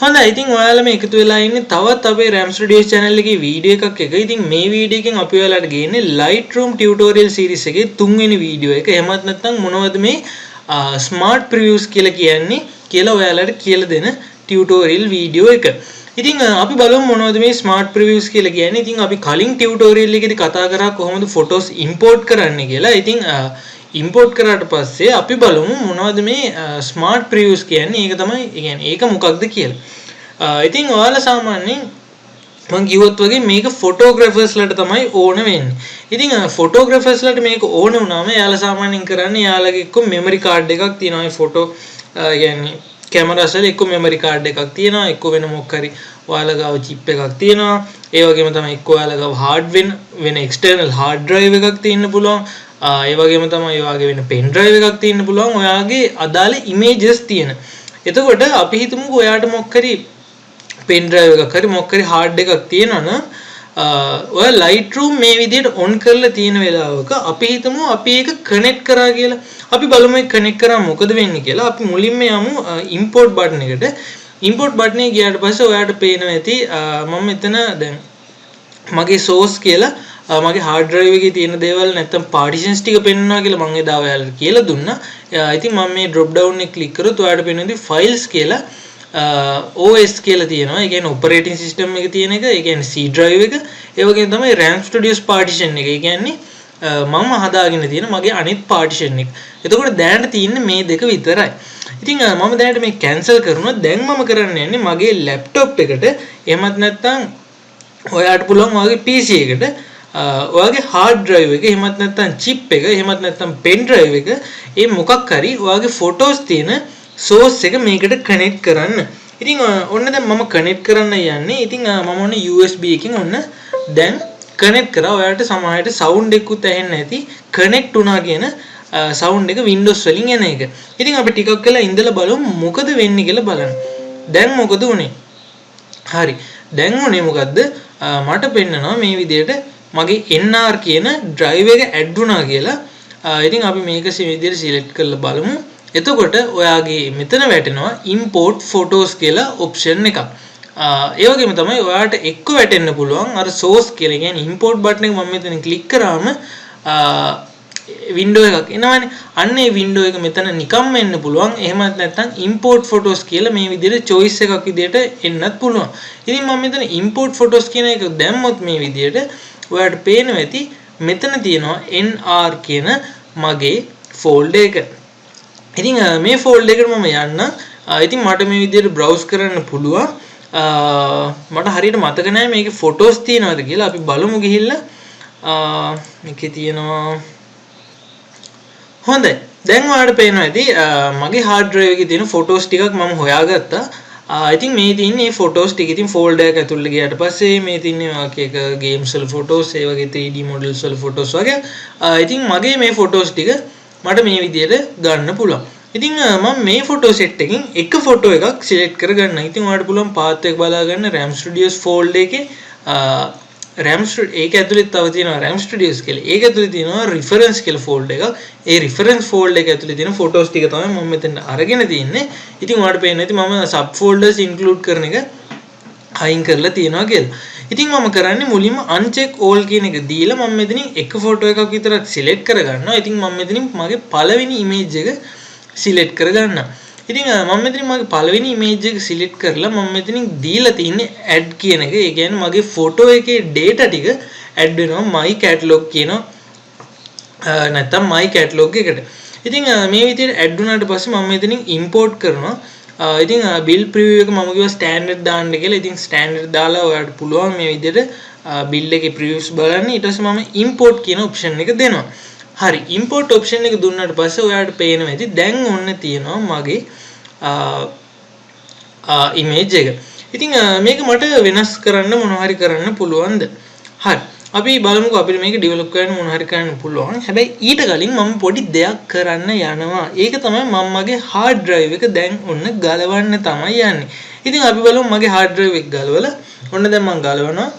හොඳයි ඉතින් ඔයාලා මේ එකතු වෙලා ඉන්නේ තවත් අපේ RAM Studios channel එකේ වීඩියෝ එකක් එක. ඉතින් මේ වීඩියෝ එකෙන් අපි ඔයාලට ගේන්නේ Lightroom tutorial series එකේ 3 වෙනි වීඩියෝ එක. එහෙමත් නැත්නම් මොනවද මේ smart previews කියලා කියන්නේ කියලා ඔයාලට කියලා දෙන tutorial වීඩියෝ එක. ඉතින් අපි බලමු මොනවද මේ smart previews කියලා කියන්නේ. ඉතින් අපි කලින් tutorial එකේදී කතා කරා කොහොමද photos import කරන්නේ කියලා. ඉතින් import කරාට පස්සේ අපි බලමු මොනවද මේ smart previews කියන්නේ. ඒක තමයි කියන්නේ ඒක මොකක්ද කියලා. ඉතින් ඔයාලා සාමාන්‍යයෙන් මම කිව්වොත් වගේ මේක photographers ලට තමයි ඕන වෙන්නේ. ඉතින් photographers ලට මේක ඕන වුණාම එයාලා සාමාන්‍යයෙන් කරන්නේ එයාලගේ එක්ක memory card එකක් තියෙනවා. ඒ photo يعني cameras වල එක්ක memory card එකක් තියෙනවා. එක්ක වෙන මොකක් හරි ඔයාලා ගාව chip එකක් තියෙනවා. ඒ වගේම තමයි එක්ක ඔයාලා ගාව hard වෙන external hard drive එකක් තියෙන්න පුළුවන්. ඒ වගේම තමයි ඔයාගේ වෙන pen drive එකක් තියෙන්න පුළුවන්. ඔයාගේ අදාළ images තියෙන. එතකොට අපි හිතමුකෝ ඔයාට මොකක් හරි pen drive එකක් හරි මොකක් හරි hard එකක් තියෙනවා නම් ඔයා Lightroom මේ විදිහට on කරලා තියෙන වෙලාවක අපි හිතමු අපි ඒක connect කරා කියලා. අපි බලමු ඒක connect කරා මොකද වෙන්නේ කියලා. අපි මුලින්ම යමු import button එකට. import button එක ගියාට පස්සේ ඔයාට පේනවා ඇති මම මෙතන දැන් මගේ source කියලා මගේ hard drive එකේ තියෙන දේවල් නැත්තම් partitions ටික පෙන්වනවා කියලා මම එදා ඔයාලට කියලා දුන්නා. ඉතින් මම මේ drop down එක click කරොත් ඔයාලට පේනවා files කියලා OS කියලා තියෙනවා. ඒ කියන්නේ operating system එක තියෙන එක. ඒ කියන්නේ C drive එක. ඒ වගේම තමයි RAM Studios partition එක. ඒ කියන්නේ මම හදාගෙන තියෙන මගේ අනිත් partition එක. එතකොට දැනට තියෙන්නේ මේ දෙක විතරයි. ඉතින් මම දැනට මේ cancel කරනවා. දැන් මම කරන්න යන්නේ මගේ laptop එකට එහෙමත් නැත්නම් ඔයාට පුළුවන් ඔයාගේ PC එකට ඔයාගේ hard drive එක එහෙමත් නැත්නම් chip එක එහෙමත් නැත්නම් pen drive එක ඒ මොකක් හරි ඔයාගේ photos තියෙන source එක මේකට connect කරන්න. ඉතින් ඔන්න දැන් මම connect කරන්න යන්නේ. ඉතින් මම ඔන්න USB එකකින් ඔන්න දැන් connect කරා. ඔයාලට සමහරවිට sound එකකුත් ඇහෙන්නේ නැති connect වුණා කියන sound එක Windows වලින් එන එක. ඉතින් අපි ටිකක් වෙලා ඉඳලා බලමු මොකද වෙන්නේ කියලා බලන්න. දැන් මොකද උනේ? හරි. දැන් උනේ මොකද්ද? මට පෙන්නනවා මේ විදිහට මගේ NR කියන drive එක add වුණා කියලා. ඉතින් අපි මේක විදිහට select කරලා බලමු. එතකොට ඔයාගේ මෙතන වැටෙනවා import photos කියලා option එකක්. ඒ වගේම තමයි ඔයාට එක්ක වැටෙන්න පුළුවන් අර source කියලා කියන්නේ import button එක මම මෙතන click කරාම window එකක් එනවනේ. අන්න ඒ window එක මෙතන නිකම්ම එන්න පුළුවන්. එහෙමත් නැත්නම් import photos කියලා මේ විදිහට choice එකක් විදිහට එන්නත් පුළුවන්. ඉතින් මම මෙතන import photos කියන එක දැම්මොත් මේ විදිහට ඔයාට පේනවා ඇති මෙතන තියෙනවා NR කියන මගේ folder එක. ඉතින් මේ folder එකට මම යන්න. ඉතින් මට මේ විදිහට browse කරන්න පුළුවන්. මට හරියට මතක නැහැ මේකේ photos තියෙනවද කියලා. අපි බලමු ගිහිල්ලා. මේකේ තියෙනවා. හොඳයි. දැන් ඔයාලට පේනවා ඇති මගේ hard drive එකේ තියෙන photos ටිකක් මම හොයාගත්තා. ඉතින් මේ තියෙන්නේ මේ photos ටික. ඉතින් folder එක ඇතුළට ගියාට පස්සේ මේ තියෙන්නේ එක games වල photos, ඒ වගේ 3D models වල photos වගේ. ඉතින් මගේ මේ photos ටික මට මේ විදිහට ගන්න පුළුවන්. ඉතින් මම මේ photo set එකකින් එක photo එකක් select කරගන්න. ඉතින් ඔයාලට පුළුවන් path එක බලා ගන්න RAM Studios folder එකේ ඒක ඇතුලේ තව තියෙනවා RAM Studios කියලා. ඒක ඇතුලේ තියෙනවා reference කියලා folder එකක්. ඒ reference folder එක ඇතුලේ තියෙන photos ටික තමයි මම මෙතන අරගෙන තින්නේ. ඉතින් ඔයාලට පේනවා ඉතින් මම sub folders include කරන එක අයින් කරලා තියනවා කියලා. ඉතින් මම කරන්නේ මුලින්ම uncheck all කියන එක දීලා මම මෙතනින් එක photo එකක් විතරක් select කරගන්නවා. ඉතින් මම මෙතනින් මගේ පළවෙනි image එක select කරගන්නවා. ඉතින් මම මෙතනින් මගේ පළවෙනි image එක select කරලා මම මෙතනින් දීලා තින්නේ add කියන එක. ඒ කියන්නේ මගේ photo එකේ data ටික add වෙනවා my catalog කියන නැත්නම් my catalog එකට. ඉතින් මේ විදිහට add වුණාට පස්සේ මම මෙතනින් import කරනවා. ඉතින් build preview එක මම කිව්වා standard දාන්න කියලා. ඉතින් standard දාලා ඔයාලට පුළුවන් මේ විදිහට build එකේ previews බලන්න. ඊට පස්සේ මම import කියන option එක දෙනවා. හරි import option එක දුන්නාට පස්සේ ඔයාලට පේනවා ඇති දැන් ඔන්න තියෙනවා මගේ image එක. ඉතින් මේක මට වෙනස් කරන්න මොනවා හරි කරන්න පුළුවන්ද? හරි. අපි බලමුකෝ අපිට මේක develop කරන්න මොනවා හරි කරන්න පුළුවන්. හැබැයි ඊට කලින් මම පොඩි දෙයක් කරන්න යනවා. ඒක තමයි මම මගේ hard drive එක දැන් ඔන්න ගලවන්න තමයි යන්නේ. ඉතින් අපි බලමු මගේ hard drive එක ගලවලා ඔන්න දැන් මම ගලවනවා.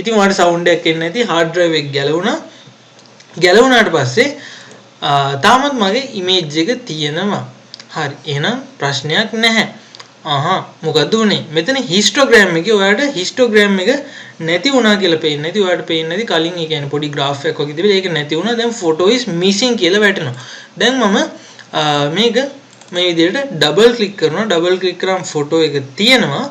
ඉතින් ඔයාලට sound එකක් එන්නේ නැති hard drive එක ගැලවුණා. ගැලවුණාට පස්සේ තාමත් මගේ image එක තියෙනවා. හරි. එහෙනම් ප්‍රශ්නයක් නැහැ. මොකද්ද උනේ? මෙතන හිස්ටෝග්‍රෑම් එකේ ඔයාලට හිස්ටෝග්‍රෑම් එක නැති වුණා කියලා පේන්නේ නැති. ඔයාලට පේන්නේ නැති කලින් ඒ කියන්නේ පොඩි graph එකක් වගේ තිබිලා ඒක නැති වුණා. දැන් photo is missing කියලා වැටෙනවා. දැන් මම මේක මේ විදිහට ඩබල් ක්ලික් කරනවා. ඩබල් ක්ලික් කරාම photo එක තියෙනවා.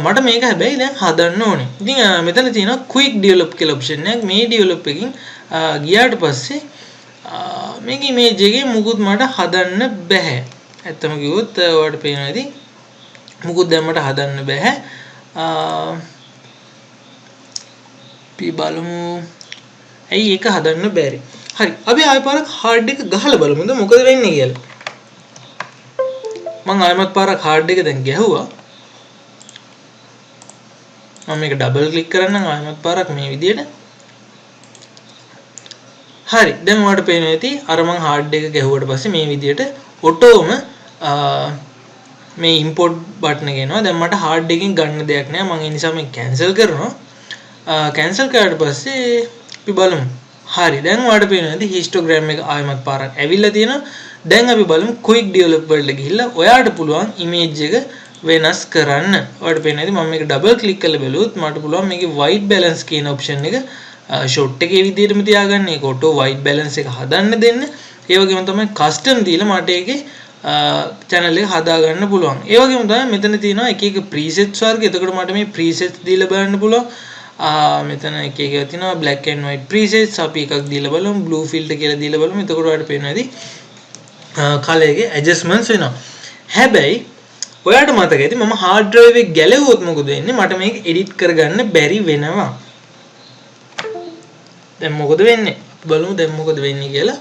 මට මේක හැබැයි දැන් හදන්න ඕනේ. ඉතින් මෙතන තියෙනවා quick develop කියලා option එකක්. මේ develop එකකින් ගියාට පස්සේ මේක image එකේ මුකුත් මට හදන්න බෑ. ඇත්තම කිව්වොත් ඔයාලට පේනවා ඉතින් මුකුත් දැන් මට හදන්න බෑ. අපි බලමු. ඇයි ඒක හදන්න බැරි? හරි. අපි ආයෙ පාරක් hard එක ගහලා බලමුද මොකද වෙන්නේ කියලා. මම ආයෙමත් පාරක් hard එක දැන් ගැහුවා. මම මේක ඩබල් ක්ලික් කරන්නම් ආයෙමත් පාරක් මේ විදිහට. හරි. දැන් ඔයාලට පේනවා ඇති අර මම hard එක ගැහුවට පස්සේ මේ විදිහට ඔටෝම මේ import button එක එනවා. දැන් මට hard එකකින් ගන්න දෙයක් නෑ. මම ඒ නිසා මේක cancel කරනවා. cancel කරාට පස්සේ අපි බලමු. හරි. දැන් ඔයාලට පේනවා ඇති histogram එක ආයෙමත් පාරක් ඇවිල්ලා තියෙනවා. දැන් අපි බලමු quick develop වලට ගිහිල්ලා ඔයාලට පුළුවන් image එක වෙනස් කරන්න. ඔයාලට පේනවා ඇති මම මේක double click කරලා බැලුවොත් මට පුළුවන් මේකේ white balance කියන option එක shot එකේ විදිහටම තියාගන්න. ඒක auto white balance එක හදන්න දෙන්න. ඒ වගේම තමයි custom දීලා මට ඒකේ channel එක හදා ගන්න පුළුවන්. ඒ වගේම තමයි මෙතන තියෙනවා එක එක presets වර්ග. එතකොට මට මේ presets දීලා බලන්න පුළුවන්. මෙතන එක එක තියෙනවා black and white presets. අපි එකක් දීලා බලමු blue filter කියලා දීලා බලමු. එතකොට ඔයාලට පේනවා ඇති color එකේ adjustments වෙනවා. හැබැයි ඔයාලට මතක ඇති මම hard drive එක ගැලවුවොත් මොකද වෙන්නේ? මට මේක edit කරගන්න බැරි වෙනවා. දැන් මොකද වෙන්නේ? බලමු දැන් මොකද වෙන්නේ කියලා.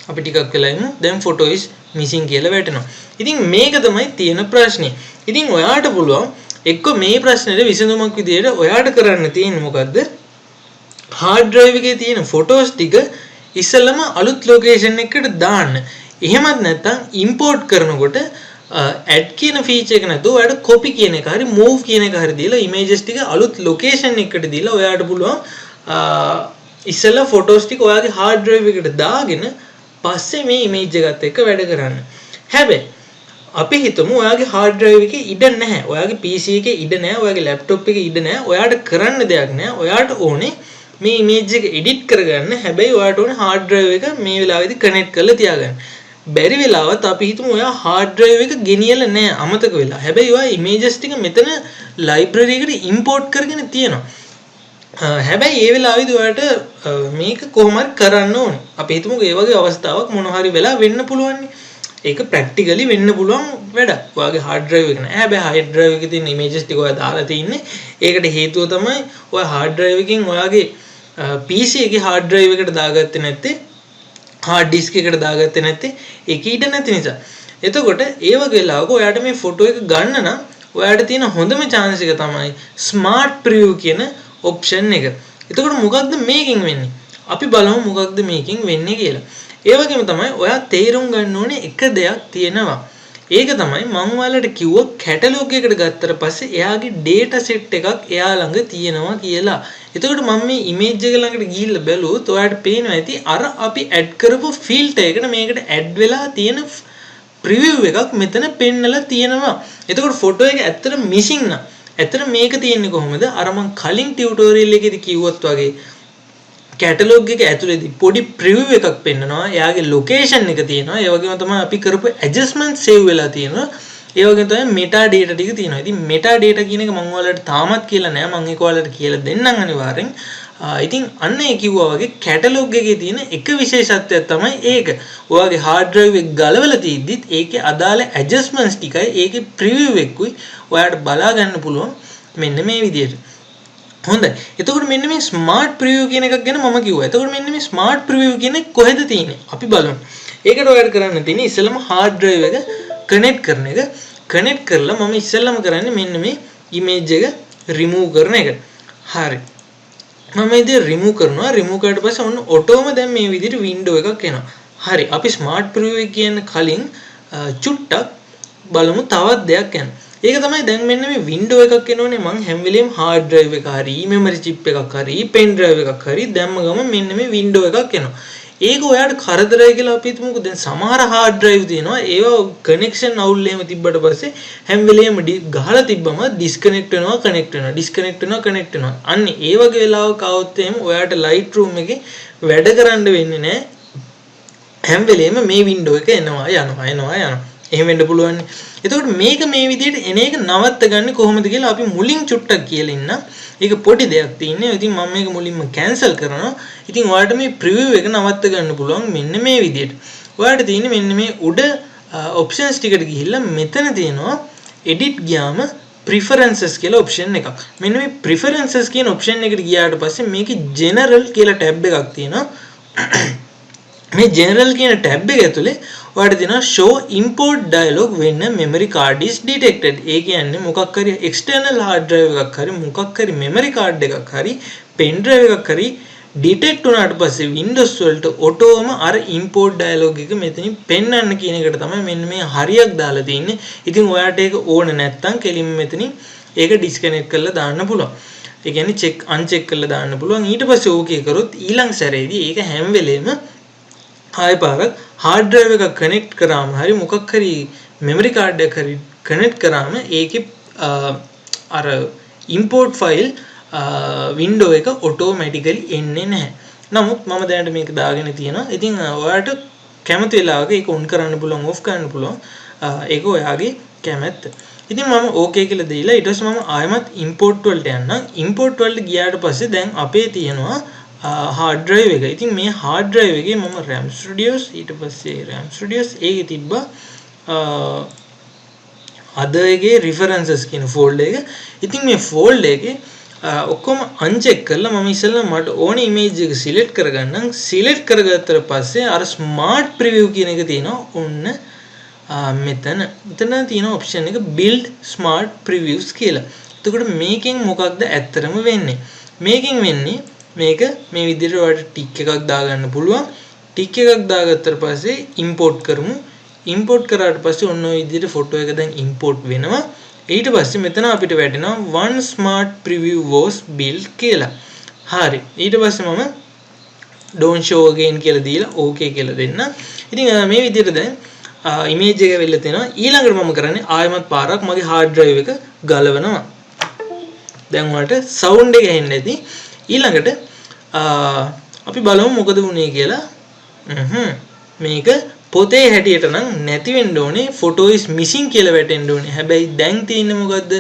අපි ටිකක් වෙලා ඉමු. දැන් photo is missing කියලා වැටෙනවා. ඉතින් මේක තමයි තියෙන ප්‍රශ්නේ. ඉතින් ඔයාලට පුළුවන් එක්ක මේ ප්‍රශ්නෙට විසඳුමක් විදියට ඔයාලට කරන්න තියෙන්නේ මොකද්ද? hard drive එකේ තියෙන photos ටික ඉස්සෙල්ලම අලුත් location එකකට දාන්න. එහෙමත් නැත්නම් import කරනකොට add කියන feature එක නැතුව ඔයාලට copy කියන එක හරි move කියන එක හරි දීලා images ටික අලුත් location එකකට දීලා ඔයාලට පුළුවන් ඉස්සෙල්ලා photos ටික ඔයාගේ hard drive එකට දාගෙන පස්සේ මේ image එකත් එක්ක වැඩ කරන්න. හැබැයි අපි හිතමු ඔයාගේ hard drive එකේ ඉඩ නැහැ. ඔයාගේ PC එකේ ඉඩ නැහැ. ඔයාගේ laptop එකේ ඉඩ නැහැ. ඔයාට කරන්න දෙයක් නැහැ. ඔයාට ඕනේ මේ image එක edit කරගන්න. හැබැයි ඔයාට ඕනේ hard drive එක මේ වෙලාවේදී connect කරලා තියාගන්න. බැරි වෙලාවත් අපි හිතමු ඔයා hard drive එක ගෙනියලා නැහැ. අමතක වෙලා. හැබැයි ඔයා images ටික මෙතන library එකට import කරගෙන තියෙනවා. හැබැයි ඒ වෙලාවේදී ඔයාලට මේක කොහොම හරි කරන්න ඕනේ. අපි හිතමුකෝ ඒ වගේ අවස්ථාවක් මොන හරි වෙලා වෙන්න පුළුවන්. ඒක ප්‍රැක්ටිකලි වෙන්න පුළුවන් වැඩක්. ඔයාගේ hard drive එක නෑ. හැබැයි hard drive එකේ තියෙන images ටික ඔයා දාලා තින්නේ. ඒකට හේතුව තමයි ඔයා hard drive එකෙන් ඔයාගේ PC එකේ hard drive එකට දාගත්තේ නැත්තේ hard disk එකට දාගත්තේ නැත්තේ ඒක ඊට නැති නිසා. එතකොට ඒ වගේ වෙලාවක ඔයාට මේ photo එක ගන්න නම් ඔයාට තියෙන හොඳම chance එක තමයි smart preview කියන option එක. එතකොට මොකක්ද මේකෙන් වෙන්නේ? අපි බලමු මොකක්ද මේකෙන් වෙන්නේ කියලා. ඒ වගේම තමයි ඔයා තේරුම් ගන්න ඕනේ එක දෙයක් තියෙනවා. ඒක තමයි මම ඔයාලට කිව්ව කැටලොග් එකට ගත්තට පස්සේ එයාගේ data set එකක් එයා ළඟ තියෙනවා කියලා. එතකොට මම මේ image එක ළඟට ගිහිල්ලා බැලුවොත් ඔයාලට පේනවා ඇති අර අපි add කරපු filter එකට මේකට add වෙලා තියෙන preview එකක් මෙතන පෙන්නලා තියෙනවා. එතකොට photo එක ඇත්තට missing නා. ඇත්තට මේක තියෙන්නේ කොහොමද? අර මම කලින් tutorial එකේදී කිව්වත් වගේ කැටලොග් එක ඇතුලේදී පොඩි preview එකක් පෙන්නනවා. එයාගේ location එක තියෙනවා. ඒ වගේම තමයි අපි කරපු adjustment save වෙලා තියෙනවා. ඒ වගේම තමයි meta data ටික තියෙනවා. ඉතින් meta data කියන එක මම ඔයාලට තාමත් කියලා නෑ. මම ඒක ඔයාලට කියලා දෙන්නම් අනිවාර්යෙන්. ඉතින් අන්න ඒ කිව්වා වගේ කැටලොග් එකේ තියෙන එක විශේෂත්වයක් තමයි ඒක. ඔයාගේ hard drive එක ගලවලා තියද්දිත් ඒකේ අදාළ adjustments ටිකයි ඒකේ preview එකකුයි ඔයාලට බලා ගන්න පුළුවන් මෙන්න මේ විදිහට. හොඳයි. එතකොට මෙන්න මේ smart preview කියන එකක් ගැන මම කිව්වා. එතකොට මෙන්න මේ smart preview කියන එක කොහෙද තියෙන්නේ? අපි බලමු. ඒකට ඔයාලට කරන්න තියෙන්නේ ඉස්සෙල්ලාම hard drive එක connect කරන එක. connect කරලා මම ඉස්සෙල්ලාම කරන්නේ මෙන්න මේ image එක remove කරන එක. හරි. මම මේ දේ remove කරනවා. remove කරාට පස්සේ ඔන්න ඔටෝම දැන් මේ විදිහට window එකක් එනවා. හරි. අපි smart preview එක කියන කලින් චුට්ටක් බලමු තවත් දෙයක් යන. ඒක තමයි දැන් මෙන්න මේ window එකක් එනෝනේ මං හැම වෙලෙම hard drive එක හරි memory chip එකක් හරි pen drive එකක් හරි දැම්ම ගම මෙන්න මේ window එකක් එනවා. ඒක ඔයාට කරදරයි කියලා අපි හිතමුකෝ. දැන් සමහර hard drive තියෙනවා ඒවා connection අවුල් එහෙම තිබ්බට පස්සේ හැම වෙලේම ගහලා තිබ්බම disconnect වෙනවා connect වෙනවා disconnect වෙනවා connect වෙනවා. අන්න ඒ වගේ වෙලාවක આવොත් එහෙම ඔයාට Lightroom එකේ වැඩ කරන්න වෙන්නේ නැහැ. හැම වෙලේම මේ window එක එනවා යනවා. එහෙම වෙන්න පුළුවන්. එතකොට මේක මේ විදිහට එන එක නවත්ත ගන්න කොහොමද කියලා අපි මුලින් චුට්ටක් කියලා ඉන්න. ඒක පොඩි දෙයක් තියෙන්නේ. ඉතින් මම මේක මුලින්ම කැන්සල් කරනවා. ඉතින් ඔයාලට මේ preview එක නවත්ත ගන්න පුළුවන් මෙන්න මේ විදිහට. ඔයාලට තියෙන්නේ මෙන්න මේ උඩ options ටිකට ගිහිල්ලා මෙතන තියෙනවා edit ගියාම preferences කියලා option එකක්. මෙන්න මේ preferences කියන option එකට ගියාට පස්සේ මේකේ general කියලා tab එකක් තියෙනවා. මේ general කියන tab එක ඇතුලේ ඔයාලට තියෙනවා show import dialog when a memory card is detected. ඒ කියන්නේ මොකක් හරි external hard drive එකක් හරි මොකක් හරි memory card එකක් හරි pen drive එකක් හරි detect වුණාට පස්සේ Windows වලට ඔටෝම අර import dialog එක මෙතනින් පෙන්වන්න කියන එකට තමයි මෙන්න මේ හරියක් දාලා තියෙන්නේ. ඉතින් ඔයාට ඒක ඕන නැත්නම් කෙලින්ම මෙතනින් ඒක disconnect කරලා දාන්න පුළුවන්. ඒ කියන්නේ check uncheck කරලා දාන්න පුළුවන්. ඊට පස්සේ okay කරොත් ඊළඟ සැරේදී ඒක හැම වෙලේම ආයෙ පාරක් hard drive එක connect කරාම හරි මොකක් හරි memory card එක හරි connect කරාම ඒකේ අර import file window එක automatically එන්නේ නැහැ. නමුත් මම දැනට මේක දාගෙන තියෙනවා. ඉතින් ඔයාලට කැමති වෙලාවක ඒක on කරන්න පුළුවන් off කරන්න පුළුවන්. ඒක ඔයාගේ කැමැත්ත. ඉතින් මම okay කියලා දීලා ඊට පස්සේ මම ආයෙමත් import වලට යන්නම්. import වලට ගියාට පස්සේ දැන් අපේ තියෙනවා hard drive එක. ඉතින් මේ hard drive එකේ මම RAM Studios ඊට පස්සේ RAM Studios ඒකේ තිබ්බා other එකේ references කියන folder එක. ඉතින් මේ folder එකේ ඔක්කොම uncheck කරලා මම ඉස්සෙල්ලා මට ඕන image එක select කරගන්නම්. select කරගත්තට පස්සේ අර smart preview කියන එක තියෙනවා. ඔන්න මෙතන තියෙන option එක build smart previews කියලා. එතකොට මේකෙන් මොකක්ද ඇත්තටම වෙන්නේ? මේකෙන් වෙන්නේ මේක මේ විදිහට ඔයාලට ටික් එකක් දාගන්න පුළුවන්. ටික් එකක් දාගත්තට පස්සේ import කරමු. import කරාට පස්සේ ඔන්න ඔය විදිහට photo එක දැන් import වෙනවා. ඊට පස්සේ මෙතන අපිට වැටෙනවා one smart preview was built කියලා. හරි. ඊට පස්සේ මම don't show again කියලා දීලා okay කියලා දෙන්න. ඉතින් මේ විදිහට දැන් image එක වෙල්ල තියෙනවා. ඊළඟට මම කරන්නේ ආයෙමත් පාරක් මගේ hard drive එක ගලවනවා. දැන් ඔයාලට sound එක ඇහෙන්නේ නැති. ඊළඟට අපි බලමු මොකද වුනේ කියලා. මේක පොතේ හැටියට නම් නැති වෙන්න ඕනේ photo is missing කියලා වැටෙන්න ඕනේ. හැබැයි දැන් තියෙන්නේ මොකද්ද?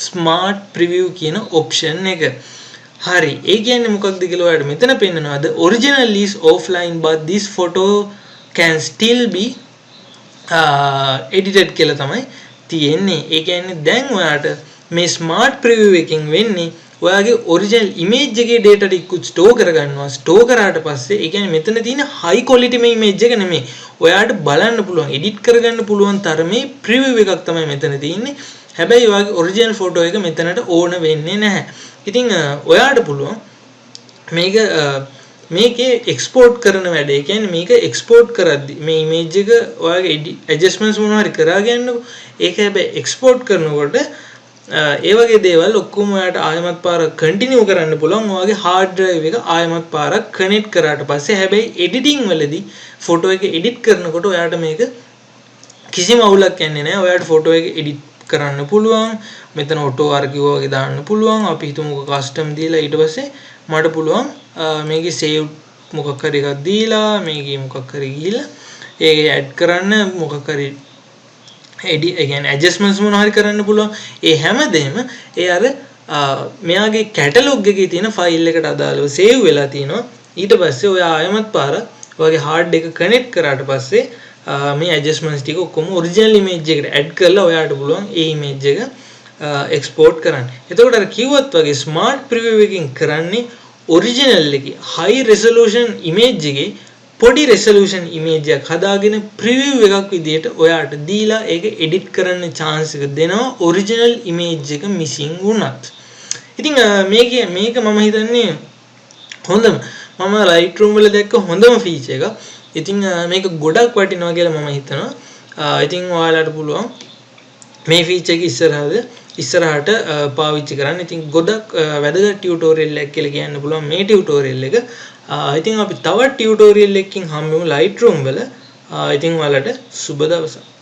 smart preview කියන option එක. හරි. ඒ කියන්නේ මොකක්ද කියලා ඔයාලට මෙතන පෙන්නනවා. The original is offline but this photo can still be edited කියලා තමයි තියෙන්නේ. ඒ කියන්නේ දැන් ඔයාලට මේ smart preview එකකින් වෙන්නේ ඔයාගේ original image එකේ data ටිකකුත් store කරගන්නවා. store කරාට පස්සේ ඒ කියන්නේ මෙතන තියෙන high quality මේ image එක නෙමෙයි. ඔයාට බලන්න පුළුවන් edit කරගන්න පුළුවන් තරමේ preview එකක් තමයි මෙතන තියෙන්නේ. හැබැයි ඔයාගේ original photo එක මෙතනට ඕන වෙන්නේ නැහැ. ඉතින් ඔයාට පුළුවන් මේකේ export කරන වැඩ. ඒ කියන්නේ මේක export කරද්දි මේ image එක ඔයාගේ adjustments මොනවා හරි කරා ගන්නකො. ඒක හැබැයි export කරනකොට ඒ වගේ දේවල් ඔක්කොම ඔයාලට ආයෙමත් පාරක් කන්ටිනියු කරන්න පුළුවන්. ඔයාගේ hard drive එක ආයෙමත් පාරක් කනෙක්ට් කරාට පස්සේ හැබැයි editing වලදී photo එක edit කරනකොට ඔයාලට මේක කිසිම අවුලක් යන්නේ නැහැ. ඔයාලට photo එක edit කරන්න පුළුවන්. මෙතන auto archive වගේ දාන්න පුළුවන්. අපි හිතමුකෝ custom දීලා ඊට පස්සේ මට පුළුවන් මේකේ save මොකක් හරි එකක් දීලා මේකේ මොකක් හරි ගිහිල්ලා ඒක add කරන්න මොකක් හරි edit again adjustments මොනවා හරි කරන්න පුළුවන්. ඒ හැමදේම ඒ අර මෙයාගේ catalog එකේ තියෙන file එකට අදාළව save වෙලා තියෙනවා. ඊට පස්සේ ඔයා ආයෙමත් පාර ඔයාගේ hard එක connect කරාට පස්සේ මේ adjustments ටික ඔක්කොම original image එකට add කරලා ඔයාට පුළුවන් ඒ image එක export කරන්න. එතකොට අර කිව්වත් වගේ smart preview එකකින් කරන්නේ original එකේ high resolution image එකේ පොඩි resolution image එකක් හදාගෙන preview එකක් විදියට ඔයාට දීලා ඒක edit කරන්න chance එක දෙනවා original image එක missing වුණත්. ඉතින් මේක මම හිතන්නේ හොඳම මම Lightroom වල දැක්ක හොඳම feature එකක්. ඉතින් මේක ගොඩක් වටිනවා කියලා මම හිතනවා. ඉතින් ඔයාලට පුළුවන් මේ feature එක ඉස්සරහට පාවිච්චි කරන්න. ඉතින් ගොඩක් වැදගත් tutorial එකක් කියලා කියන්න පුළුවන් මේ tutorial එක. ඉතින් අපි තවත් ටියුටෝරියල් එකකින් හම්බෙමු Lightroom වල. ඉතින් ඔයාලට සුබ දවසක්.